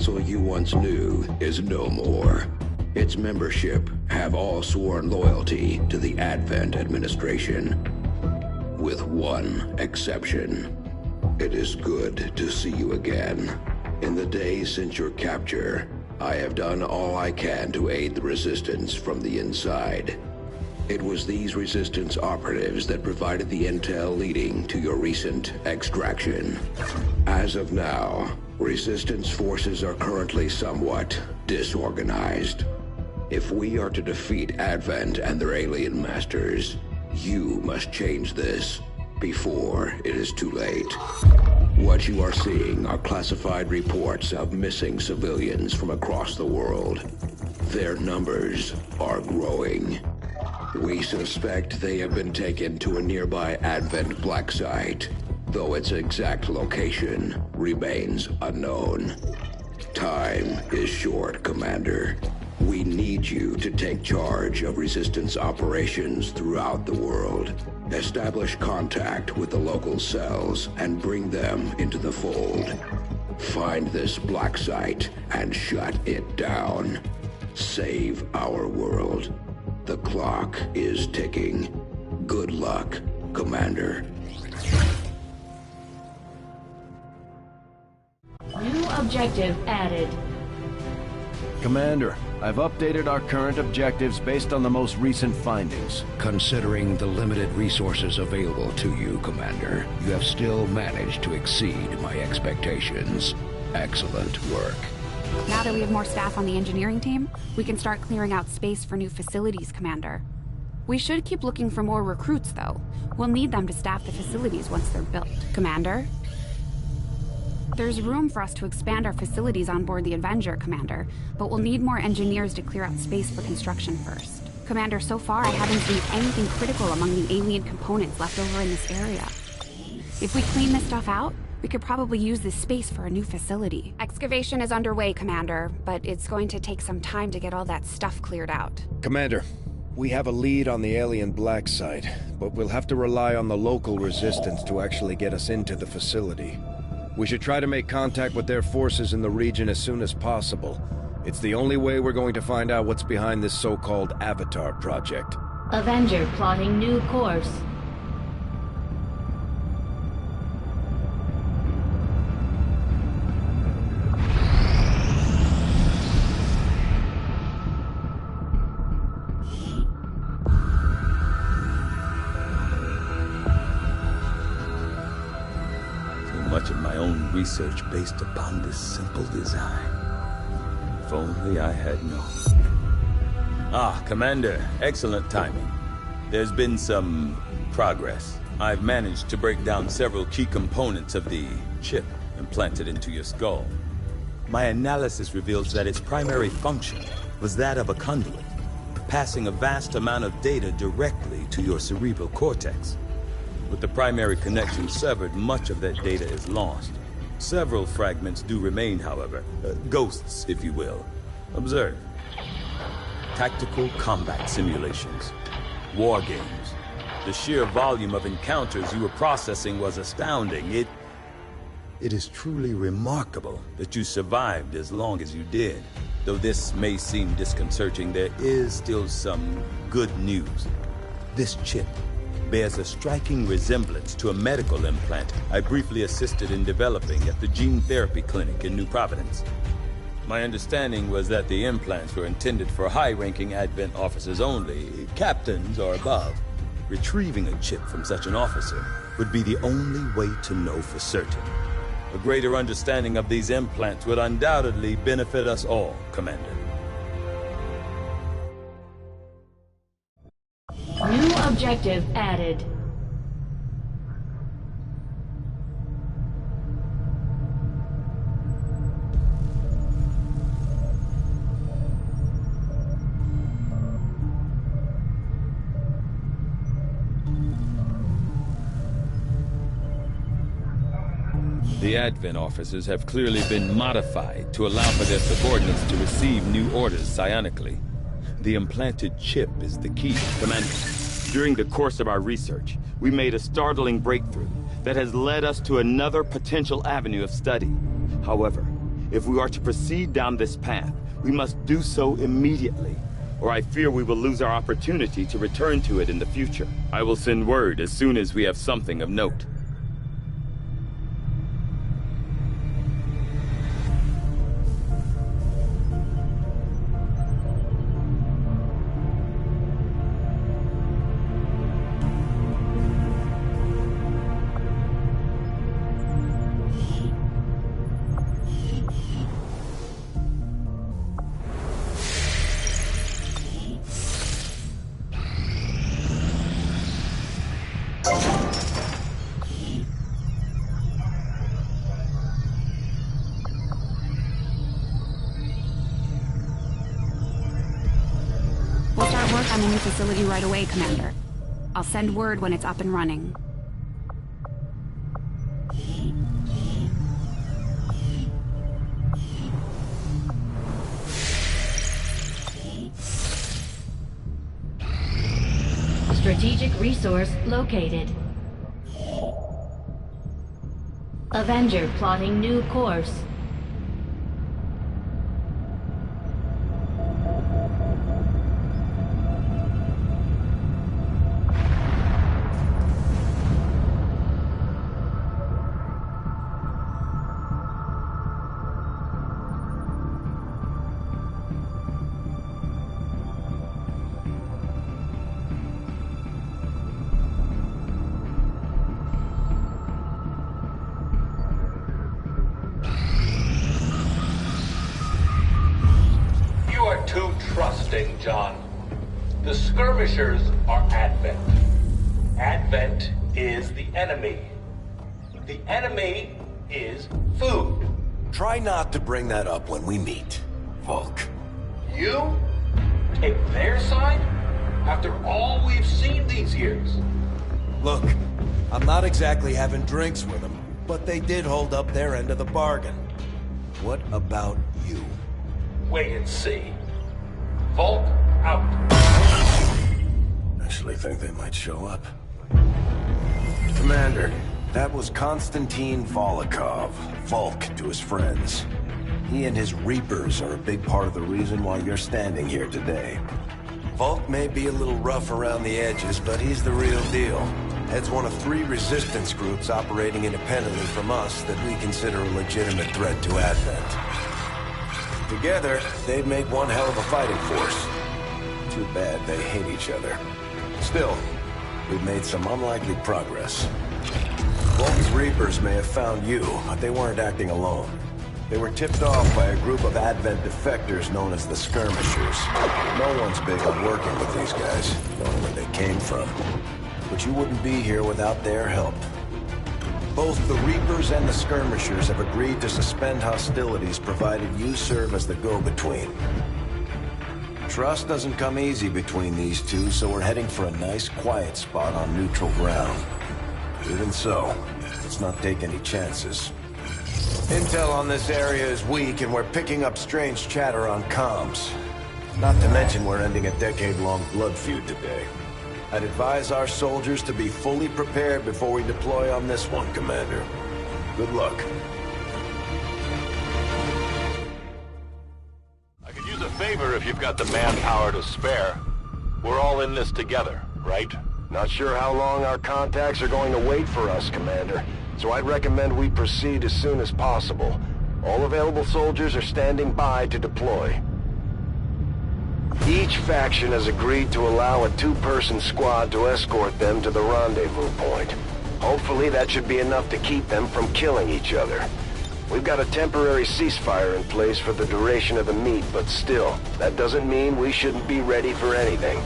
council you once knew is no more. Its membership have all sworn loyalty to the Advent administration. With one exception. It is good to see you again. In the days since your capture, I have done all I can to aid the Resistance from the inside. It was these Resistance operatives that provided the intel leading to your recent extraction. As of now, Resistance forces are currently somewhat disorganized. If we are to defeat Advent and their alien masters, you must change this before it is too late. What you are seeing are classified reports of missing civilians from across the world. Their numbers are growing. We suspect they have been taken to a nearby Advent black site, though its exact location remains unknown. Time is short, Commander. We need you to take charge of Resistance operations throughout the world. Establish contact with the local cells and bring them into the fold. Find this black site and shut it down. Save our world. The clock is ticking. Good luck, Commander. New objective added. Commander, I've updated our current objectives based on the most recent findings. Considering the limited resources available to you, Commander, you have still managed to exceed my expectations. Excellent work. Now that we have more staff on the engineering team, we can start clearing out space for new facilities, Commander. We should keep looking for more recruits, though. We'll need them to staff the facilities once they're built. Commander? There's room for us to expand our facilities on board the Avenger, Commander, but we'll need more engineers to clear out space for construction first. Commander, so far I haven't seen anything critical among the alien components left over in this area. If we clean this stuff out, we could probably use this space for a new facility. Excavation is underway, Commander, but it's going to take some time to get all that stuff cleared out. Commander, we have a lead on the alien black site, but we'll have to rely on the local Resistance to actually get us into the facility. We should try to make contact with their forces in the region as soon as possible. It's the only way we're going to find out what's behind this so-called Avatar project. Avenger plotting new course. Much of my own research based upon this simple design. If only I had known. Ah, Commander, excellent timing. There's been some progress. I've managed to break down several key components of the chip implanted into your skull. My analysis reveals that its primary function was that of a conduit, passing a vast amount of data directly to your cerebral cortex. With the primary connection severed, much of that data is lost. Several fragments do remain, however. Ghosts, if you will. Observe. Tactical combat simulations. War games. The sheer volume of encounters you were processing was astounding. It is truly remarkable that you survived as long as you did. Though this may seem disconcerting, there is still some good news. This chip bears a striking resemblance to a medical implant I briefly assisted in developing at the gene therapy clinic in New Providence. My understanding was that the implants were intended for high-ranking Advent officers only, captains or above. Retrieving a chip from such an officer would be the only way to know for certain. A greater understanding of these implants would undoubtedly benefit us all, Commander. New objective added. The Advent officers have clearly been modified to allow for their subordinates to receive new orders psionically. The implanted chip is the key, Commander. During the course of our research, we made a startling breakthrough that has led us to another potential avenue of study. However, If we are to proceed down this path, we must do so immediately, or I fear we will lose our opportunity to return to it in the future. I will send word as soon as we have something of note. We'll start work on the new facility right away, Commander. I'll send word when it's up and running. Strategic resource located. Avenger plotting new course. Too trusting, John. The skirmishers are Advent. Advent is the enemy. The enemy is food. Try not to bring that up when we meet, Volk. You take their side after all we've seen these years. Look, I'm not exactly having drinks with them, but they did hold up their end of the bargain. What about you? Wait and see. Volk out. Actually think they might show up. Commander, that was Konstantin Volokov, Volk to his friends. He and his Reapers are a big part of the reason why you're standing here today. Volk may be a little rough around the edges, but he's the real deal. Heads one of 3 resistance groups operating independently from us that we consider a legitimate threat to Advent. Together, they'd make one hell of a fighting force. Too bad they hate each other. Still, we've made some unlikely progress. Volk's Reapers may have found you, but they weren't acting alone. They were tipped off by a group of Advent defectors known as the Skirmishers. No one's big on working with these guys, knowing where they came from. But you wouldn't be here without their help. Both the Reapers and the Skirmishers have agreed to suspend hostilities provided you serve as the go-between. Trust doesn't come easy between these two, so we're heading for a nice quiet spot on neutral ground. Even so, let's not take any chances. Intel on this area is weak, and we're picking up strange chatter on comms. Not to mention we're ending a decade-long blood feud today. I'd advise our soldiers to be fully prepared before we deploy on this one, Commander. Good luck. I could use a favor if you've got the manpower to spare. We're all in this together, right? Not sure how long our contacts are going to wait for us, Commander. So I'd recommend we proceed as soon as possible. All available soldiers are standing by to deploy. Each faction has agreed to allow a 2-person squad to escort them to the rendezvous point. Hopefully that should be enough to keep them from killing each other. We've got a temporary ceasefire in place for the duration of the meet, but still, that doesn't mean we shouldn't be ready for anything.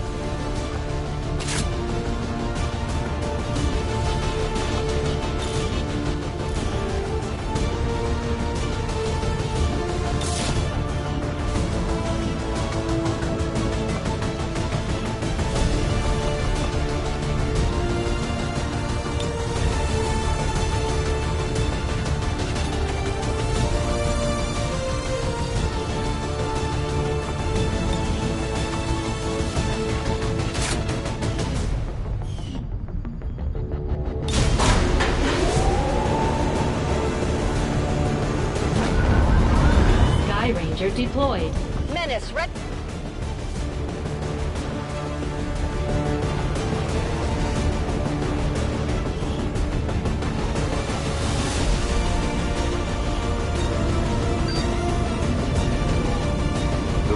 deployed. Menace, red.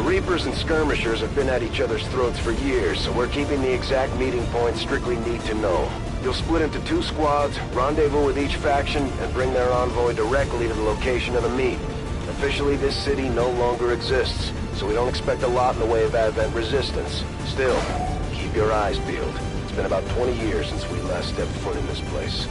Reapers and skirmishers have been at each other's throats for years, so we're keeping the exact meeting point strictly need to know. You'll split into 2 squads, rendezvous with each faction, and bring their envoy directly to the location of the meet. Officially, this city no longer exists, so we don't expect a lot in the way of Advent resistance. Still, keep your eyes peeled. It's been about 20 years since we last stepped foot in this place.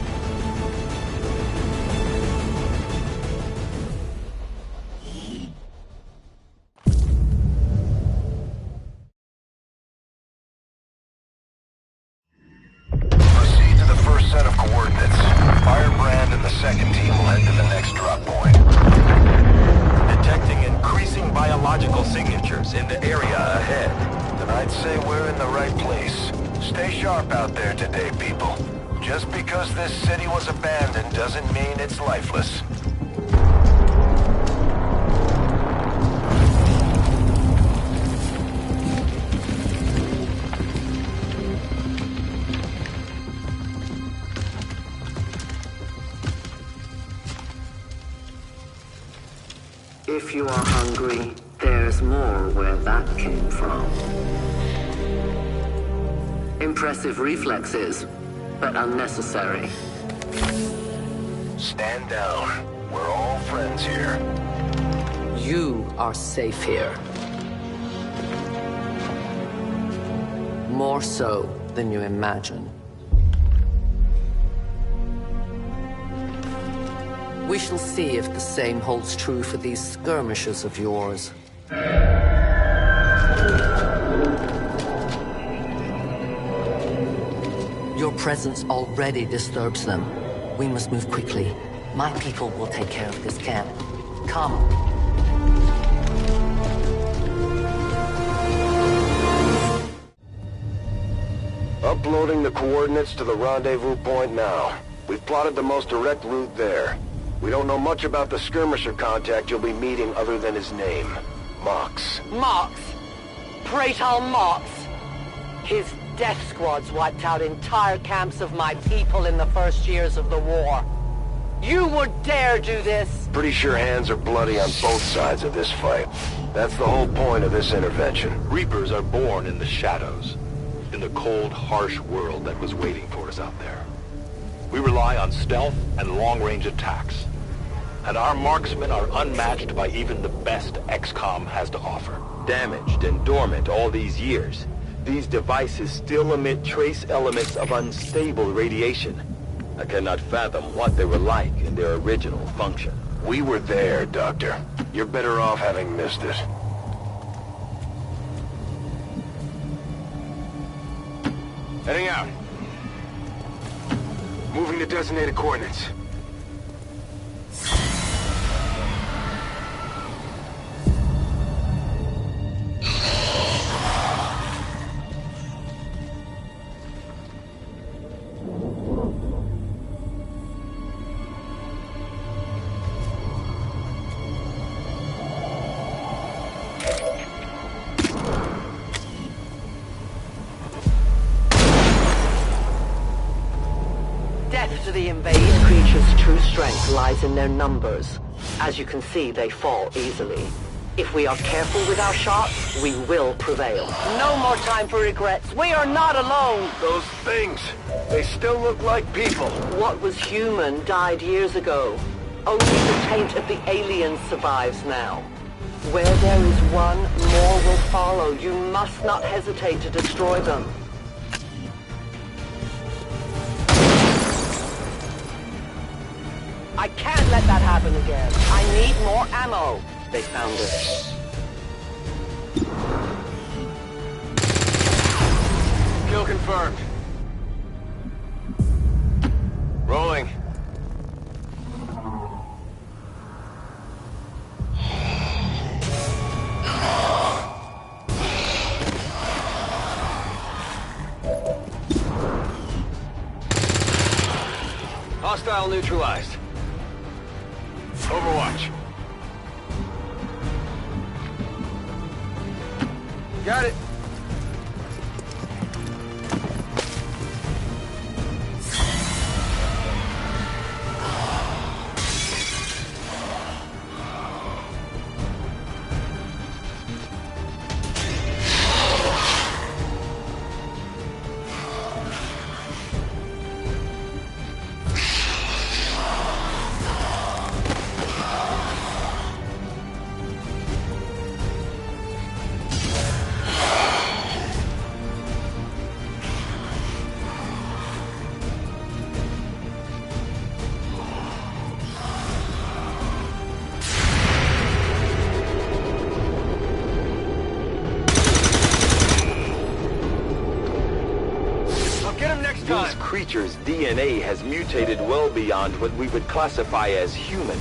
If you are hungry, there's more where that came from. Impressive reflexes, but unnecessary. Stand down. We're all friends here. You are safe here. More so than you imagine. We shall see if the same holds true for these skirmishers of yours. Your presence already disturbs them. We must move quickly. My people will take care of this camp. Come. Uploading the coordinates to the rendezvous point now. We've plotted the most direct route there. We don't know much about the skirmisher contact you'll be meeting other than his name. Mox. Mox? Praetor Mox? His death squads wiped out entire camps of my people in the first years of the war. You would dare do this? Pretty sure hands are bloody on both sides of this fight. That's the whole point of this intervention. Reapers are born in the shadows, in the cold, harsh world that was waiting for us out there. We rely on stealth and long-range attacks. And our marksmen are unmatched by even the best Xcom has to offer. Damaged and dormant all these years, these devices still emit trace elements of unstable radiation. I cannot fathom what they were like in their original function. We were there, Doctor. You're better off having missed it. Heading out. Moving to designated coordinates. To the invaded creature's true strength lies in their numbers. As you can see, they fall easily. If we are careful with our shots, we will prevail. No more time for regrets. We are not alone. Those things, they still look like people. What was human died years ago. Only the taint of the aliens survives now. Where there is one, more will follow. You must not hesitate to destroy them. I can't let that happen again. I need more ammo. They found it. Kill confirmed. Rolling. Hostile neutralized. Overwatch. Got it. These creatures' DNA has mutated well beyond what we would classify as human.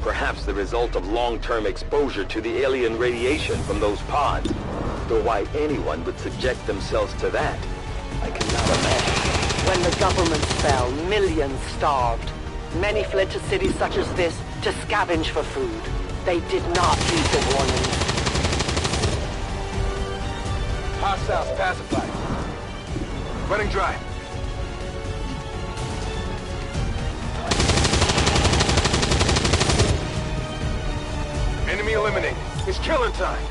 Perhaps the result of long-term exposure to the alien radiation from those pods. Though why anyone would subject themselves to that, I cannot imagine. When the governments fell, millions starved. Many fled to cities such as this to scavenge for food. They did not heed the warnings. Hostiles pacified. Running dry. Enemy eliminated. It's killing time.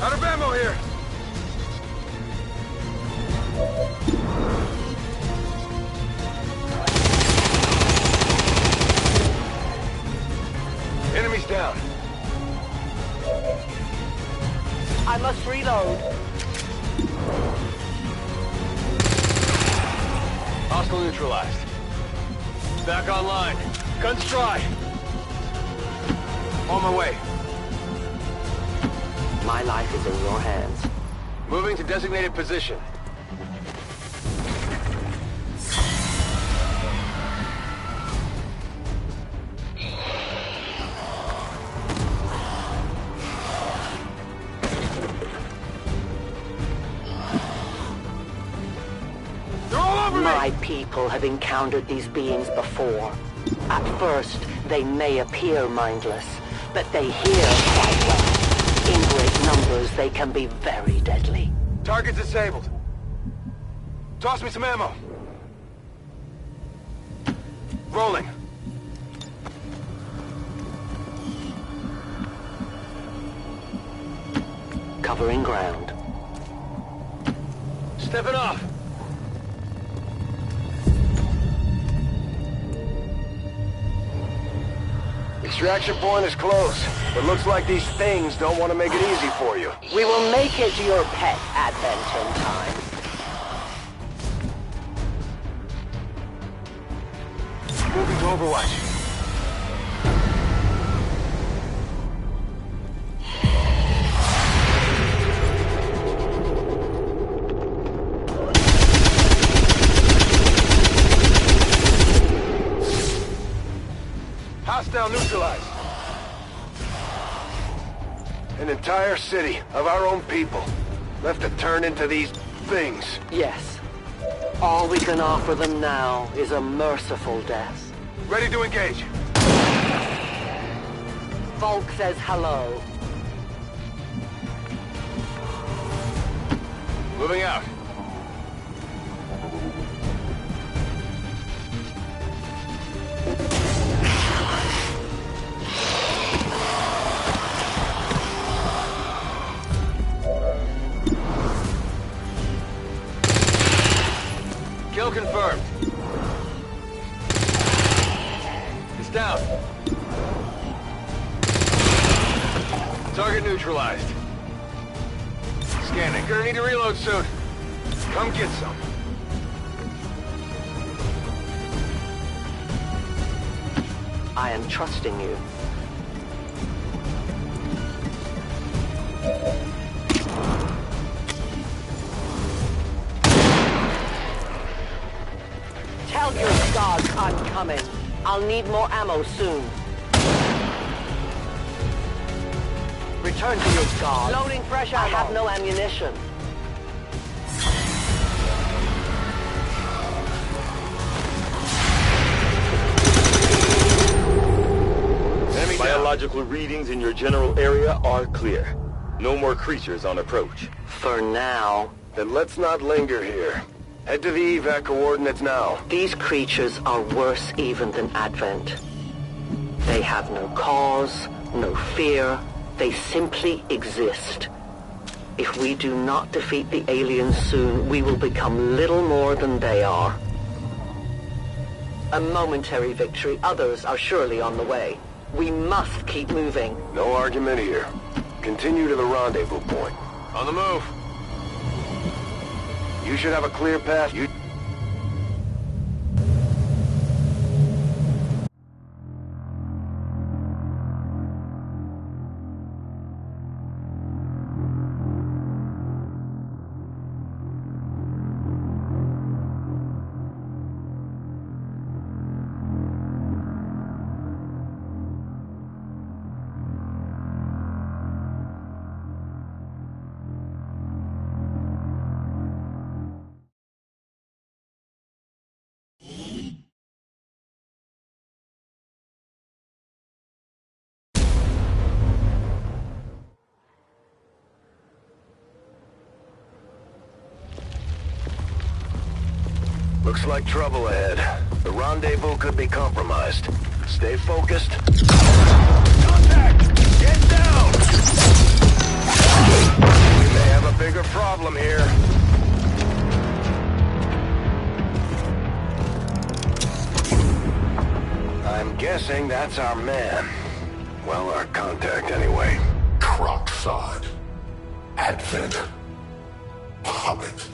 Out of ammo here. Enemies down. I must reload. Hostile neutralized. Back online. Guns dry. On my way. My life is in your hands. Moving to designated position. They're all over me! My people have encountered these beings before. At first, they may appear mindless, but they hear quite well. In great numbers, they can be very deadly. Target disabled. Toss me some ammo. Rolling. Covering ground. Stepping off. Extraction point is close, but looks like these things don't want to make it easy for you. We will make it your pet advent in time. Moving to Overwatch. Hostile neutralized. An entire city of our own people left to turn into these things. Yes. All we can offer them now is a merciful death. Ready to engage. Volk says hello. Moving out. Kill confirmed. It's down. Target neutralized. Scanning. Gonna need to reload soon. Come get some. I am trusting you. Tell your gods I'm coming. I'll need more ammo soon. Return to your gods. Loading fresh ammo. I have no ammunition. Biological readings in your general area are clear. No more creatures on approach. For now. Then let's not linger here. Head to the evac coordinates now. These creatures are worse even than Advent. They have no cause, no fear. They simply exist. If we do not defeat the aliens soon, we will become little more than they are. A momentary victory. Others are surely on the way. We must keep moving. No argument here. Continue to the rendezvous point. On the move. You should have a clear path. Looks like trouble ahead. The rendezvous could be compromised. Stay focused. Contact! Get down! We may have a bigger problem here. I'm guessing that's our man. Well, our contact anyway. Crocksod. Advent. Hobbit.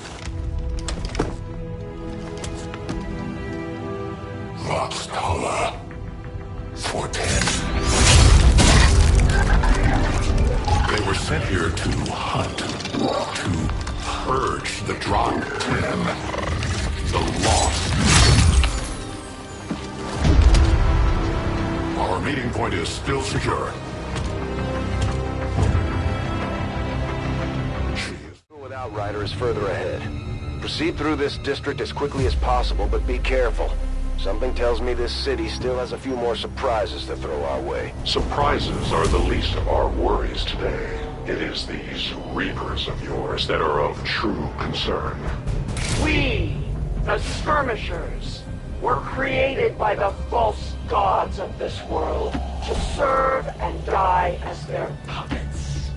Voxtala. 410. They were sent here to hunt. To purge the Drop 10. The Lost. Our meeting point is still secure. With Outrider is further ahead. Proceed through this district as quickly as possible, but be careful. Something tells me this city still has a few more surprises to throw our way. Surprises are the least of our worries today. It is these Reapers of yours that are of true concern. We, the Skirmishers, were created by the false gods of this world to serve and die as their puppets.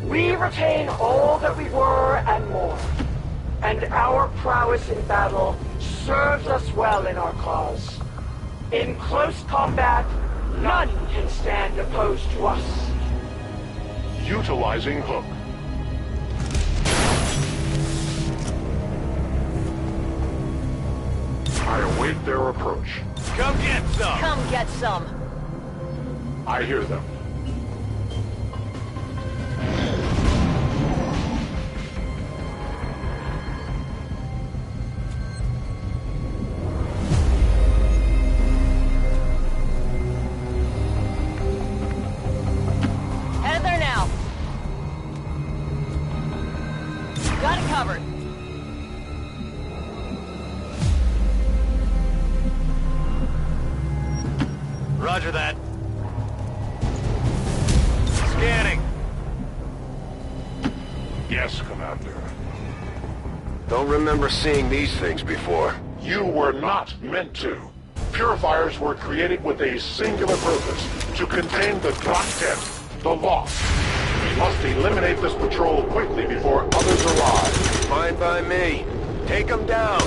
We retain all that we were and more, and our prowess in battle serves us well in our cause. In close combat, none can stand opposed to us. Utilizing Hook. I await their approach. Come get some! Come get some! I hear them. Head there now! Got it covered. Roger that. Scanning. Yes, Commander. Don't remember seeing these things before. You were not meant to. Purifiers were created with a singular purpose, to contain the Drop 10, the Lost. We must eliminate this patrol quickly before others arrive. Fine by me. Take them down.